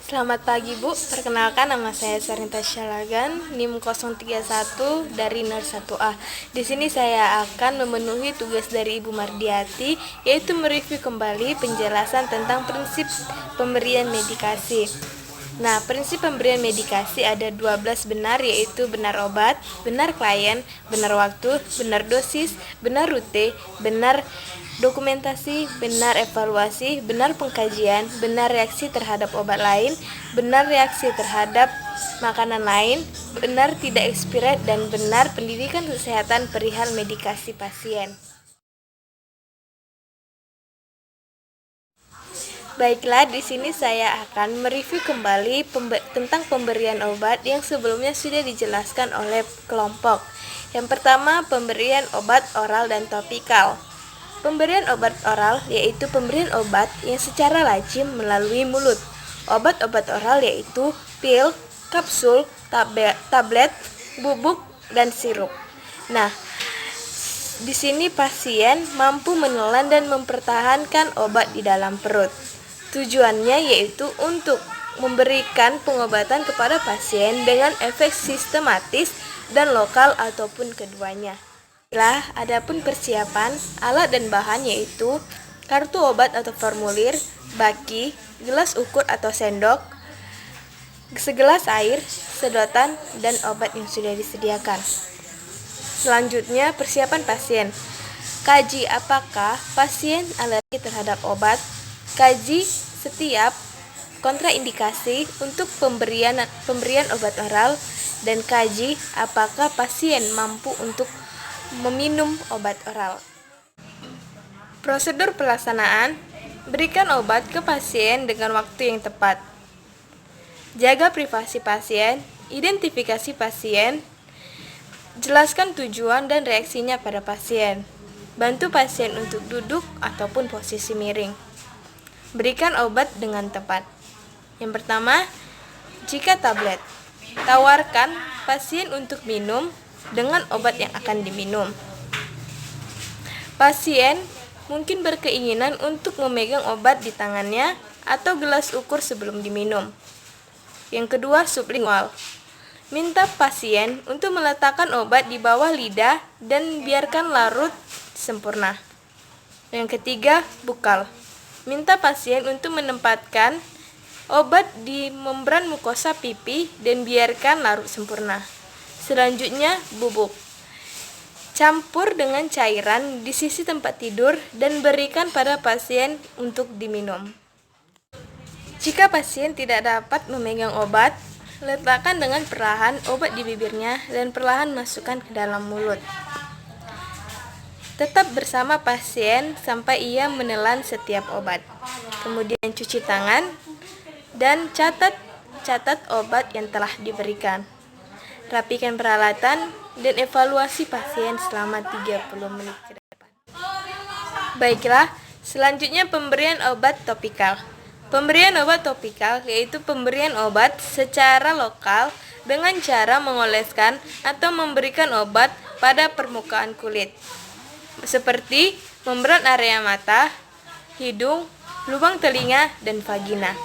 Selamat pagi Bu, perkenalkan nama saya Sarinta Syalagan, NIM 031 dari 01A. Di sini saya akan memenuhi tugas dari Ibu Mardiati, yaitu mereview kembali penjelasan tentang prinsip pemberian medikasi. Nah, prinsip pemberian medikasi ada 12 benar, yaitu benar obat, benar klien, benar waktu, benar dosis, benar rute, benar dokumentasi, benar evaluasi, benar pengkajian, benar reaksi terhadap obat lain, benar reaksi terhadap makanan lain, benar tidak expired, dan benar pendidikan kesehatan perihal medikasi pasien. Baiklah, di sini saya akan mereview kembali tentang pemberian obat yang sebelumnya sudah dijelaskan oleh kelompok. Yang pertama, pemberian obat oral dan topikal. Pemberian obat oral yaitu pemberian obat yang secara lazim melalui mulut. Obat-obat oral yaitu pil, kapsul, tablet, bubuk, dan sirup. Nah, di sini pasien mampu menelan dan mempertahankan obat di dalam perut. Tujuannya yaitu untuk memberikan pengobatan kepada pasien dengan efek sistematis dan lokal ataupun keduanya. Adapun persiapan, alat dan bahan yaitu kartu obat atau formulir, baki, gelas ukur atau sendok, segelas air, sedotan, dan obat yang sudah disediakan. Selanjutnya, persiapan pasien. Kaji apakah pasien alergi terhadap obat. Kaji setiap kontraindikasi untuk pemberian obat oral, dan kaji apakah pasien mampu untuk meminum obat oral. Prosedur pelaksanaan: berikan obat ke pasien dengan waktu yang tepat. Jaga privasi pasien, identifikasi pasien, jelaskan tujuan dan reaksinya pada pasien. Bantu pasien untuk duduk ataupun posisi miring. Berikan obat dengan tepat. Yang pertama, jika tablet, tawarkan pasien untuk minum dengan obat yang akan diminum. Pasien mungkin berkeinginan untuk memegang obat di tangannya atau gelas ukur sebelum diminum. Yang kedua, sublingual. Minta pasien untuk meletakkan obat di bawah lidah dan biarkan larut sempurna. Yang ketiga, bukal. Minta pasien untuk menempatkan obat di membran mukosa pipi dan biarkan larut sempurna. Selanjutnya, bubuk. Campur dengan cairan di sisi tempat tidur dan berikan pada pasien untuk diminum. Jika pasien tidak dapat memegang obat, letakkan dengan perlahan obat di bibirnya dan perlahan masukkan ke dalam mulut. Tetap bersama pasien sampai ia menelan setiap obat. Kemudian cuci tangan dan catat obat yang telah diberikan. Rapikan peralatan dan evaluasi pasien selama 30 menit ke depan. Baiklah, selanjutnya pemberian obat topikal. Pemberian obat topikal yaitu pemberian obat secara lokal dengan cara mengoleskan atau memberikan obat pada permukaan kulit, seperti membran area mata, hidung, lubang telinga, dan vagina.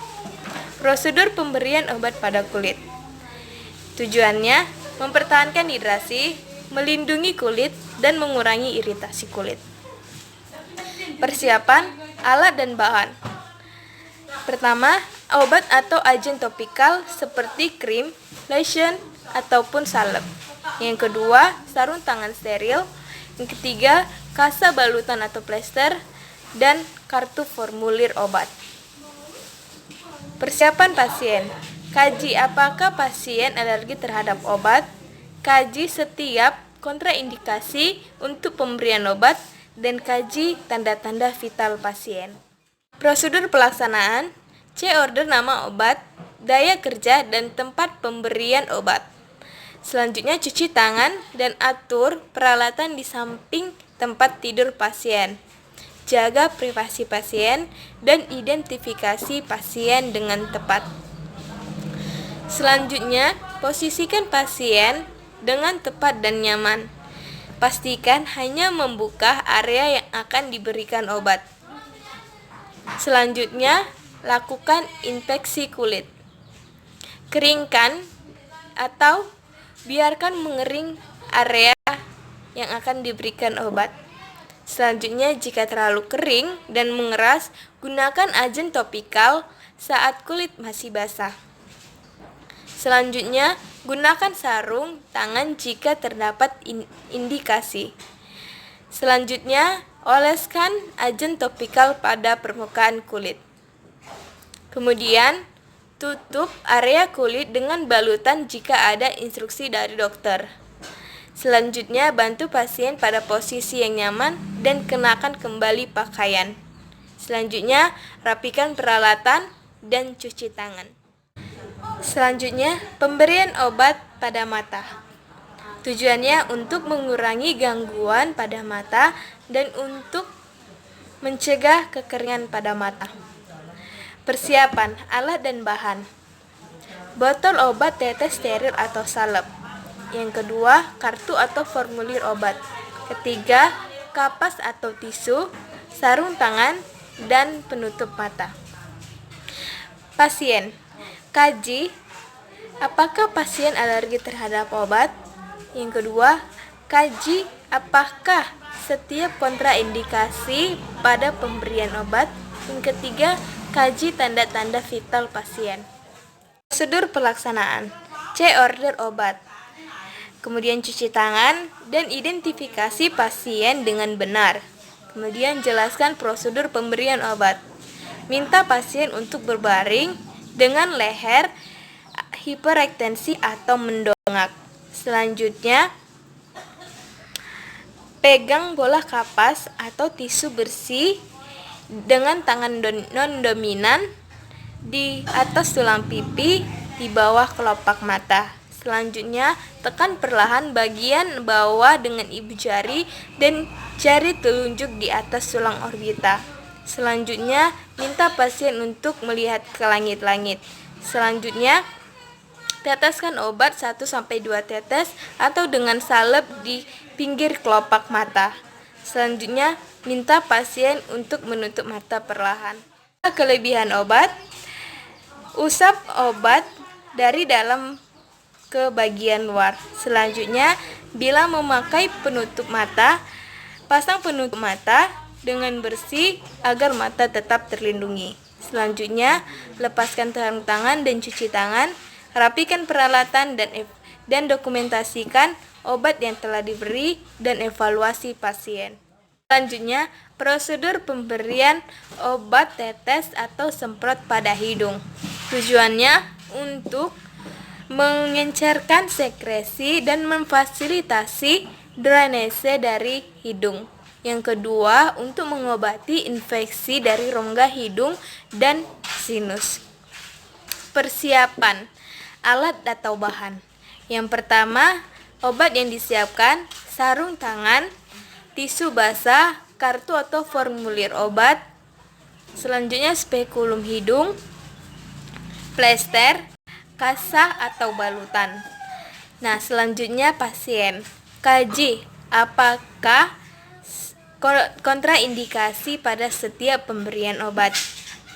Prosedur pemberian obat pada kulit. Tujuannya mempertahankan hidrasi, melindungi kulit, dan mengurangi iritasi kulit. Persiapan, alat dan bahan. Pertama, obat atau agen topikal seperti krim, lotion, ataupun salep. Yang kedua, sarung tangan steril. Yang ketiga, kasa balutan atau plester, dan kartu formulir obat. Persiapan pasien. Kaji apakah pasien alergi terhadap obat. Kaji setiap kontraindikasi untuk pemberian obat, dan kaji tanda-tanda vital pasien. Prosedur pelaksanaan: C-order nama obat, daya kerja, dan tempat pemberian obat. Selanjutnya cuci tangan dan atur peralatan di samping tempat tidur pasien. Jaga privasi pasien dan identifikasi pasien dengan tepat. Selanjutnya, posisikan pasien dengan tepat dan nyaman. Pastikan hanya membuka area yang akan diberikan obat. Selanjutnya, lakukan inspeksi kulit. Keringkan atau biarkan mengering area yang akan diberikan obat. Selanjutnya, jika terlalu kering dan mengeras, gunakan agen topikal saat kulit masih basah. Selanjutnya, gunakan sarung tangan jika terdapat indikasi. Selanjutnya, oleskan agen topikal pada permukaan kulit. Kemudian, tutup area kulit dengan balutan jika ada instruksi dari dokter. Selanjutnya, bantu pasien pada posisi yang nyaman dan kenakan kembali pakaian. Selanjutnya, rapikan peralatan dan cuci tangan. Selanjutnya, pemberian obat pada mata. Tujuannya untuk mengurangi gangguan pada mata dan untuk mencegah kekeringan pada mata. Persiapan alat dan bahan. Botol obat tetes steril atau salep. Yang kedua, kartu atau formulir obat. Ketiga, kapas atau tisu, sarung tangan, dan penutup mata. Pasien. Kaji apakah pasien alergi terhadap obat. Yang kedua, kaji apakah setiap kontraindikasi pada pemberian obat. Yang ketiga, kaji tanda-tanda vital pasien. Prosedur pelaksanaan. C. Order obat. Kemudian cuci tangan dan identifikasi pasien dengan benar. Kemudian jelaskan prosedur pemberian obat. Minta pasien untuk berbaring dengan leher hiperekstensi atau mendongak. Selanjutnya, pegang bola kapas atau tisu bersih dengan tangan non-dominan di atas tulang pipi di bawah kelopak mata. Selanjutnya, tekan perlahan bagian bawah dengan ibu jari dan jari telunjuk di atas tulang orbita. Selanjutnya, minta pasien untuk melihat ke langit-langit. Selanjutnya, teteskan obat 1-2 tetes atau dengan salep di pinggir kelopak mata. Selanjutnya, minta pasien untuk menutup mata perlahan. Kelebihan obat. Usap obat dari dalam ke bagian luar. Selanjutnya, bila memakai penutup mata, pasang penutup mata dengan bersih agar mata tetap terlindungi. Selanjutnya, lepaskan sarung tangan dan cuci tangan, rapikan peralatan dan dokumentasikan obat yang telah diberi dan evaluasi pasien. Selanjutnya, prosedur pemberian obat tetes atau semprot pada hidung. Tujuannya untuk mengencerkan sekresi dan memfasilitasi drainase dari hidung. Yang kedua, untuk mengobati infeksi dari rongga hidung dan sinus. Persiapan alat atau bahan. Yang pertama, obat yang disiapkan, sarung tangan, tisu basah, kartu atau formulir obat. Selanjutnya, spekulum hidung, plester, kasa atau balutan. Nah, selanjutnya pasien. Kaji apakah kontraindikasi pada setiap pemberian obat.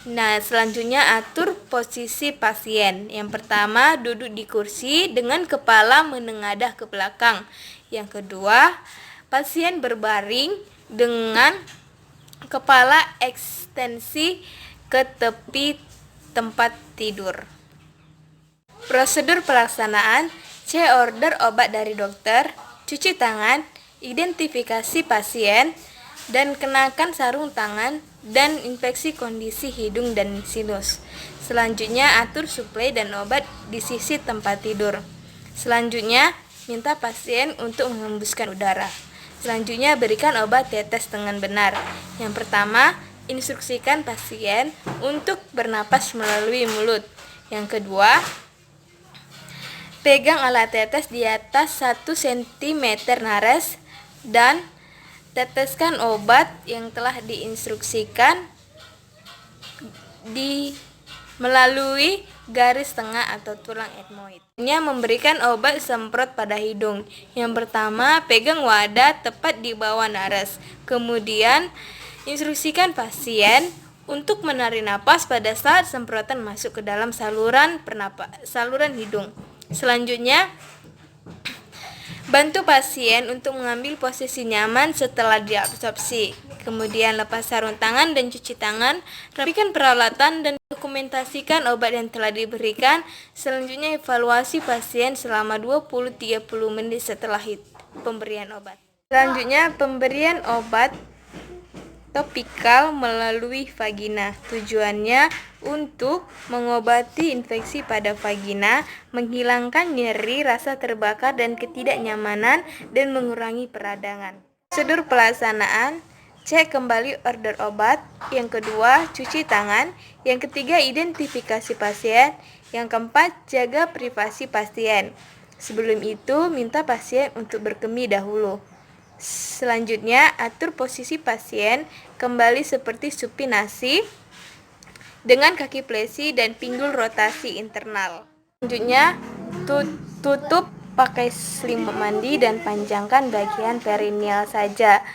Nah, selanjutnya atur posisi pasien. Yang pertama, duduk di kursi dengan kepala menengadah ke belakang. Yang kedua, pasien berbaring dengan kepala ekstensi ke tepi tempat tidur. Prosedur pelaksanaan. C. Order obat dari dokter, cuci tangan, identifikasi pasien, dan kenakan sarung tangan dan inspeksi kondisi hidung dan sinus. Selanjutnya, atur suplai dan obat di sisi tempat tidur. Selanjutnya, minta pasien untuk menghembuskan udara. Selanjutnya, berikan obat tetes dengan benar. Yang pertama, instruksikan pasien untuk bernapas melalui mulut. Yang kedua, pegang alat tetes di atas 1 cm nares dan teteskan obat yang telah diinstruksikan melalui garis tengah atau tulang etmoid. Memberikan obat semprot pada hidung. Yang pertama, pegang wadah tepat di bawah nares. Kemudian, instruksikan pasien untuk menarik napas pada saat semprotan masuk ke dalam saluran hidung. Selanjutnya, bantu pasien untuk mengambil posisi nyaman setelah diabsorpsi. Kemudian lepas sarung tangan dan cuci tangan, rapikan peralatan dan dokumentasikan obat yang telah diberikan. Selanjutnya evaluasi pasien selama 20-30 menit setelah pemberian obat. Selanjutnya pemberian obat topikal melalui vagina. Tujuannya untuk mengobati infeksi pada vagina, menghilangkan nyeri, rasa terbakar dan ketidaknyamanan, dan mengurangi peradangan. Prosedur pelaksanaan: cek kembali order obat. Yang kedua, cuci tangan. Yang ketiga, identifikasi pasien. Yang keempat, jaga privasi pasien. Sebelum itu, minta pasien untuk berkemih dahulu. Selanjutnya, atur posisi pasien kembali seperti supinasi dengan kaki plesi dan pinggul rotasi internal. Selanjutnya, tutup pakai selimut mandi dan panjangkan bagian perineal saja.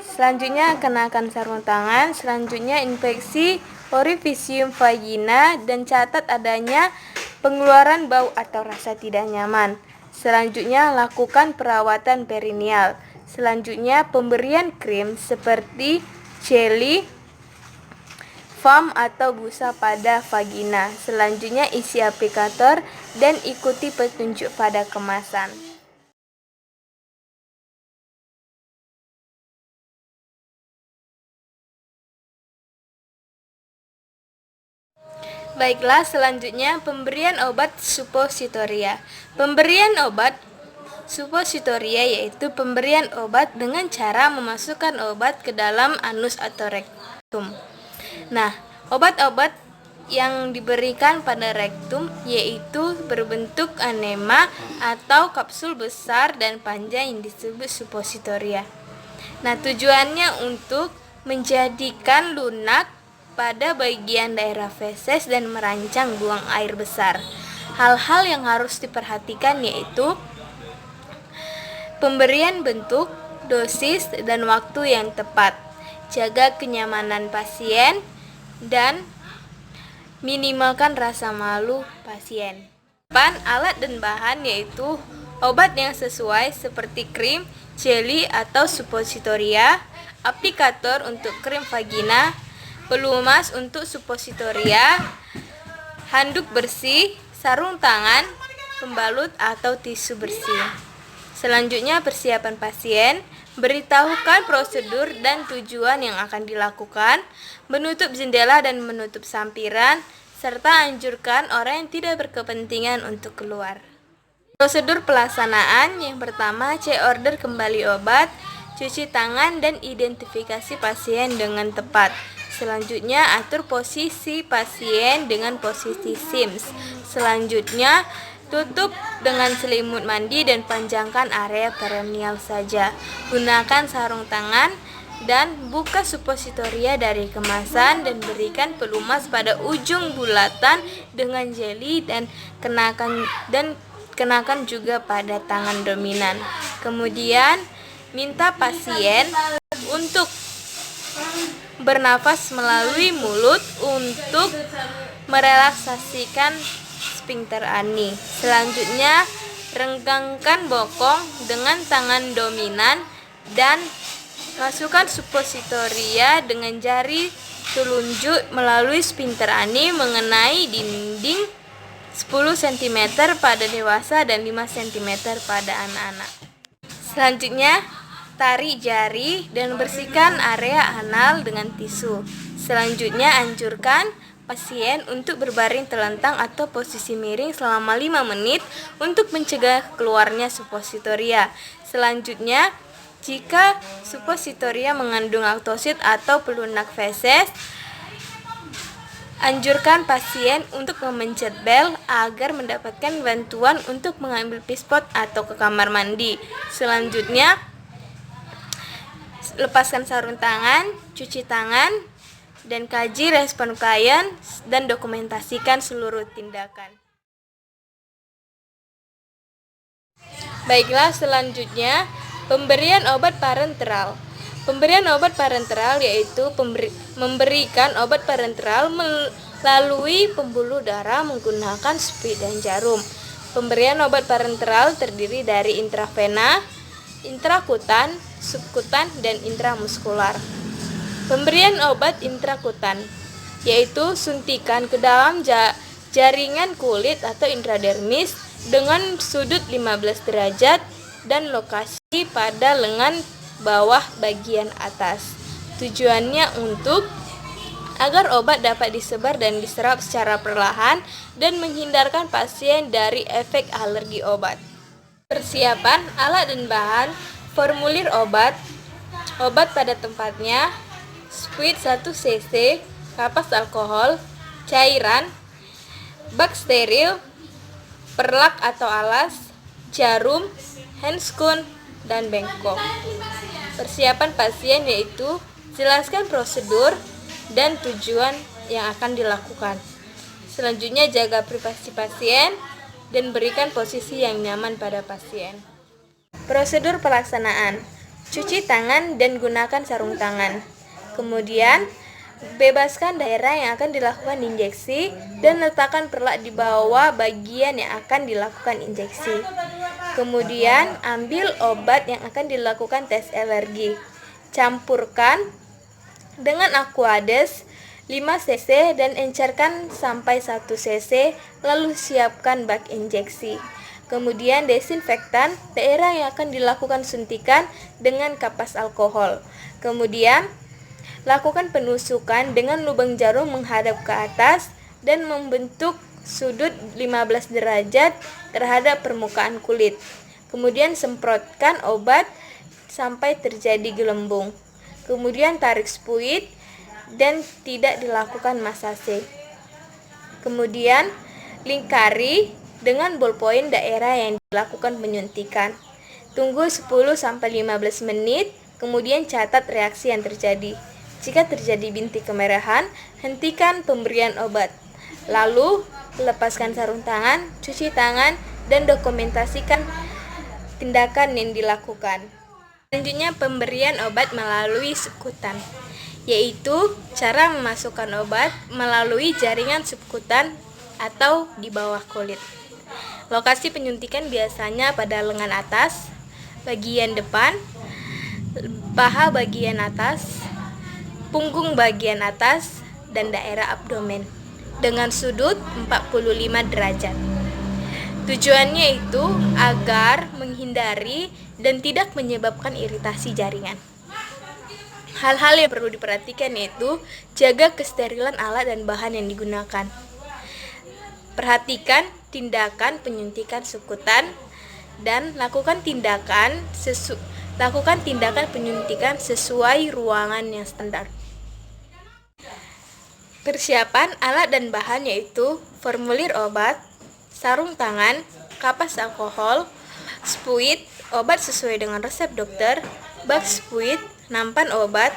Selanjutnya, kenakan sarung tangan. Selanjutnya, infeksi orifisium vagina dan catat adanya pengeluaran bau atau rasa tidak nyaman. Selanjutnya, lakukan perawatan perineal. Selanjutnya, pemberian krim seperti jelly, foam atau busa pada vagina. Selanjutnya, isi aplikator dan ikuti petunjuk pada kemasan. Baiklah, selanjutnya pemberian obat suppositoria. Pemberian obat suppositoria yaitu pemberian obat dengan cara memasukkan obat ke dalam anus atau rektum. Nah, obat-obat yang diberikan pada rektum yaitu berbentuk anema atau kapsul besar dan panjang yang disebut suppositoria. Nah, tujuannya untuk menjadikan lunak pada bagian daerah feses dan merancang buang air besar. Hal-hal yang harus diperhatikan yaitu pemberian bentuk, dosis, dan waktu yang tepat. Jaga kenyamanan pasien dan minimalkan rasa malu pasien. Alat dan bahan yaitu obat yang sesuai seperti krim, jelly atau suppositoria, aplikator untuk krim vagina, pelumas untuk suppositoria, handuk bersih, sarung tangan, pembalut atau tisu bersih. Selanjutnya, persiapan pasien. Beritahukan prosedur dan tujuan yang akan dilakukan, menutup jendela dan menutup sampiran, serta anjurkan orang yang tidak berkepentingan untuk keluar. Prosedur pelaksanaan: yang pertama, cek order kembali obat, cuci tangan, dan identifikasi pasien dengan tepat. Selanjutnya, atur posisi pasien dengan posisi SIMS. Selanjutnya, tutup dengan selimut mandi dan panjangkan area perineal saja. Gunakan sarung tangan dan buka suppositoria dari kemasan dan berikan pelumas pada ujung bulatan dengan jeli dan kenakan juga pada tangan dominan. Kemudian, minta pasien untuk bernafas melalui mulut untuk merelaksasikan sphincter ani. Selanjutnya, renggangkan bokong dengan tangan dominan dan masukkan suppositoria dengan jari telunjuk melalui sphincter ani mengenai dinding 10 cm pada dewasa dan 5 cm pada anak-anak. Selanjutnya, tarik jari dan bersihkan area anal dengan tisu. Selanjutnya, anjurkan pasien untuk berbaring telentang atau posisi miring selama 5 menit untuk mencegah keluarnya suppositoria. Selanjutnya, jika suppositoria mengandung laktosid atau pelunak feses, anjurkan pasien untuk memencet bel agar mendapatkan bantuan untuk mengambil pispot atau ke kamar mandi. Selanjutnya, lepaskan sarung tangan, cuci tangan, dan kaji respon klien dan dokumentasikan seluruh tindakan. Baiklah, selanjutnya pemberian obat parenteral. Pemberian obat parenteral yaitu memberikan obat parenteral melalui pembuluh darah menggunakan spuit dan jarum. Pemberian obat parenteral terdiri dari intravena, intrakutan, subkutan, dan intramuskular. Pemberian obat intrakutan yaitu suntikan ke dalam jaringan kulit atau intradermis dengan sudut 15 derajat dan lokasi pada lengan bawah bagian atas. Tujuannya agar obat dapat disebar dan diserap secara perlahan dan menghindarkan pasien dari efek alergi obat. Persiapan alat dan bahan, formulir obat pada tempatnya, spuit 1 cc, kapas alkohol, cairan, bak steril, perlak atau alas, jarum, handscoon, dan bengkok. Persiapan pasien yaitu jelaskan prosedur dan tujuan yang akan dilakukan. Selanjutnya jaga privasi pasien dan berikan posisi yang nyaman pada pasien. Prosedur pelaksanaan: cuci tangan dan gunakan sarung tangan. Kemudian bebaskan daerah yang akan dilakukan injeksi dan letakkan perlak di bawah bagian yang akan dilakukan injeksi. Kemudian ambil obat yang akan dilakukan tes alergi. Campurkan dengan Aquades 5 cc dan encerkan sampai 1 cc, lalu siapkan bak injeksi. Kemudian desinfektan daerah yang akan dilakukan suntikan dengan kapas alkohol. Kemudian lakukan penusukan dengan lubang jarum menghadap ke atas dan membentuk sudut 15 derajat terhadap permukaan kulit. Kemudian semprotkan obat sampai terjadi gelembung. Kemudian tarik spuit dan tidak dilakukan masase. Kemudian lingkari dengan ballpoint daerah yang dilakukan penyuntikan. Tunggu 10-15 menit, kemudian catat reaksi yang terjadi. Jika terjadi bintik kemerahan, hentikan pemberian obat. Lalu lepaskan sarung tangan, cuci tangan, dan dokumentasikan tindakan yang dilakukan. Selanjutnya pemberian obat melalui subkutan, yaitu cara memasukkan obat melalui jaringan subkutan atau di bawah kulit. Lokasi penyuntikan biasanya pada lengan atas, bagian depan, paha bagian atas, punggung bagian atas, dan daerah abdomen dengan sudut 45 derajat. Tujuannya itu agar menghindari dan tidak menyebabkan iritasi jaringan. Hal-hal yang perlu diperhatikan yaitu jaga kesterilan alat dan bahan yang digunakan. Perhatikan tindakan penyuntikan subkutan dan lakukan tindakan penyuntikan sesuai ruangan yang standar. Persiapan alat dan bahan yaitu formulir obat, sarung tangan, kapas alkohol, spuit, obat sesuai dengan resep dokter, bak spuit, nampan obat,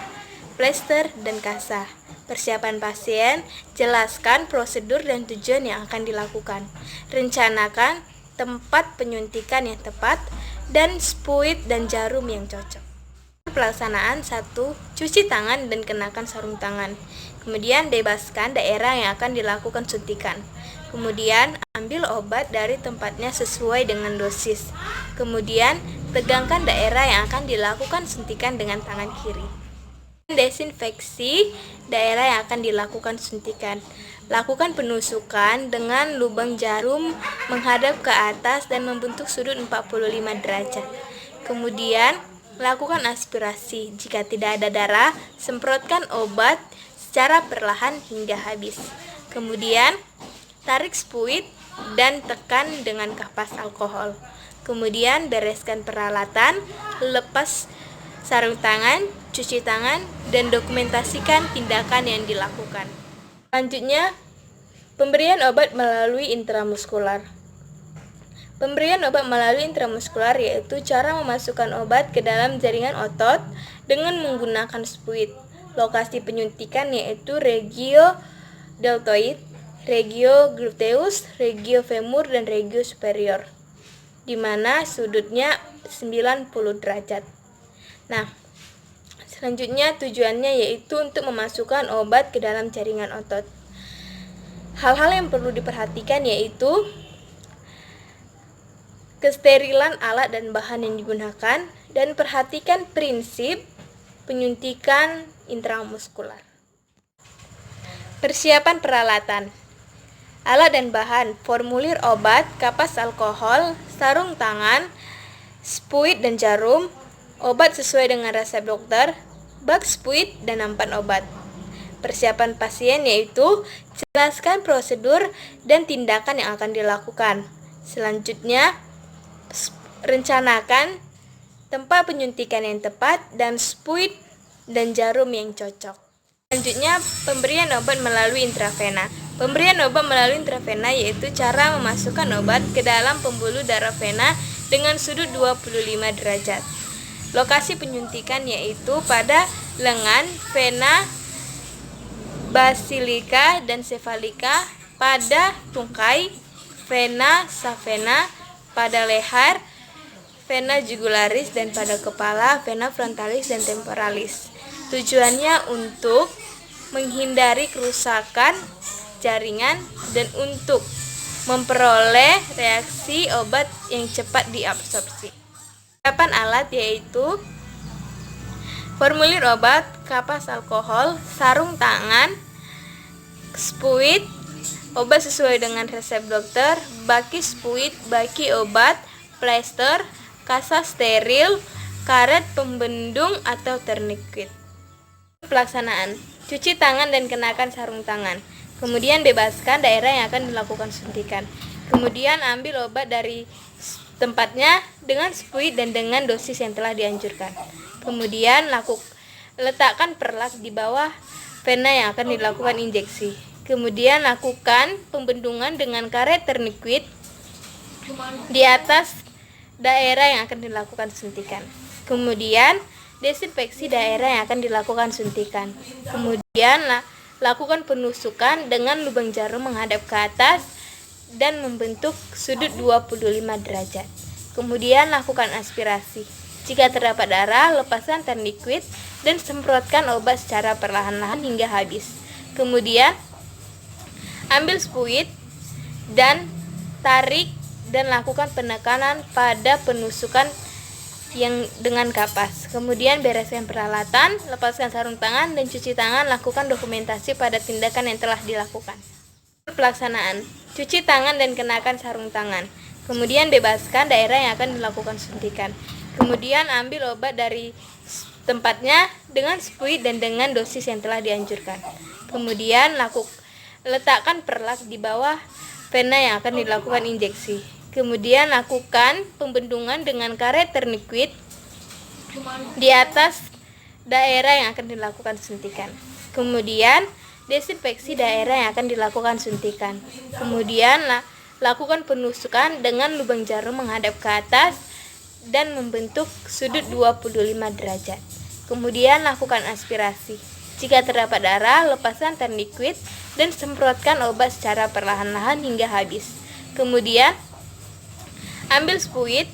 plester, dan kasa. Persiapan pasien, jelaskan prosedur dan tujuan yang akan dilakukan. Rencanakan tempat penyuntikan yang tepat dan spuit dan jarum yang cocok. Pelaksanaan 1. Cuci tangan dan kenakan sarung tangan. Kemudian bebaskan daerah yang akan dilakukan suntikan. Kemudian ambil obat dari tempatnya sesuai dengan dosis. Kemudian tegangkan daerah yang akan dilakukan suntikan dengan tangan kiri. Desinfeksi daerah yang akan dilakukan suntikan. Lakukan penusukan dengan lubang jarum menghadap ke atas dan membentuk sudut 45 derajat. Kemudian lakukan aspirasi. Jika tidak ada darah, semprotkan obat secara perlahan hingga habis. Kemudian tarik spuit dan tekan dengan kapas alkohol. Kemudian bereskan peralatan, lepas sarung tangan, cuci tangan, dan dokumentasikan tindakan yang dilakukan. Selanjutnya, pemberian obat melalui intramuskular. Pemberian obat melalui intramuskular yaitu cara memasukkan obat ke dalam jaringan otot dengan menggunakan spuit. Lokasi penyuntikan yaitu regio deltoid, regio gluteus, regio femur, dan regio superior, di mana sudutnya 90 derajat. Nah, Selanjutnya tujuannya yaitu untuk memasukkan obat ke dalam jaringan otot. Hal-hal yang perlu diperhatikan yaitu kesterilan alat dan bahan yang digunakan, dan perhatikan prinsip penyuntikan intramuskular. Persiapan peralatan. Alat dan bahan: formulir obat, kapas alkohol, sarung tangan, spuit dan jarum, obat sesuai dengan resep dokter, bak spuit, dan nampan obat. Persiapan pasien yaitu jelaskan prosedur dan tindakan yang akan dilakukan. Selanjutnya, rencanakan tempat penyuntikan yang tepat dan spuit dan jarum yang cocok. Selanjutnya, pemberian obat melalui intravena. Pemberian obat melalui intravena yaitu cara memasukkan obat ke dalam pembuluh darah vena dengan sudut 25 derajat. Lokasi penyuntikan yaitu pada lengan, vena basilika dan sefalika, pada tungkai, vena savena, pada leher, vena jugularis, dan pada kepala, vena frontalis dan temporalis. Tujuannya untuk menghindari kerusakan jaringan dan untuk memperoleh reaksi obat yang cepat diabsorpsi. Persiapan alat yaitu formulir obat, kapas alkohol, sarung tangan, spuit, obat sesuai dengan resep dokter, baki spuit, baki obat, plester, kasa steril, karet pembendung atau tourniquet. Pelaksanaan: cuci tangan dan kenakan sarung tangan. Kemudian bebaskan daerah yang akan dilakukan suntikan. Kemudian ambil obat dari tempatnya dengan spuit dan dengan dosis yang telah dianjurkan. Kemudian letakkan perlak di bawah vena yang akan dilakukan injeksi. Kemudian lakukan pembendungan dengan karet tourniquet di atas daerah yang akan dilakukan suntikan. Kemudian desinfeksi daerah yang akan dilakukan suntikan. Kemudian lakukan penusukan dengan lubang jarum menghadap ke atas dan membentuk sudut 25 derajat. Kemudian lakukan aspirasi. Jika terdapat darah, lepaskan tourniquet dan semprotkan obat secara perlahan-lahan hingga habis. Kemudian ambil spuit dan tarik dan lakukan penekanan pada penusukan yang dengan kapas. Kemudian bereskan peralatan, lepaskan sarung tangan dan cuci tangan, lakukan dokumentasi pada tindakan yang telah dilakukan. Pelaksanaan: cuci tangan dan kenakan sarung tangan. Kemudian bebaskan daerah yang akan dilakukan suntikan. Kemudian ambil obat dari tempatnya dengan spuit dan dengan dosis yang telah dianjurkan. Kemudian letakkan perlak di bawah vena yang akan dilakukan injeksi. Kemudian lakukan pembendungan dengan karet tourniquet di atas daerah yang akan dilakukan suntikan. Kemudian desinfeksi daerah yang akan dilakukan suntikan. Kemudian lakukan penusukan dengan lubang jarum menghadap ke atas dan membentuk sudut 25 derajat. Kemudian lakukan aspirasi. Jika terdapat darah, lepaskan tourniquet dan semprotkan obat secara perlahan-lahan hingga habis. Kemudian ambil spuit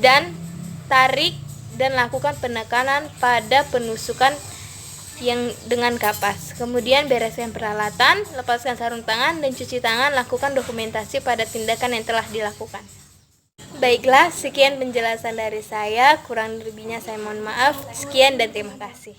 dan tarik dan lakukan penekanan pada penusukan yang dengan kapas. Kemudian bereskan peralatan, lepaskan sarung tangan dan cuci tangan, lakukan dokumentasi pada tindakan yang telah dilakukan. Baiklah, sekian penjelasan dari saya. Kurang lebihnya saya mohon maaf. Sekian dan terima kasih.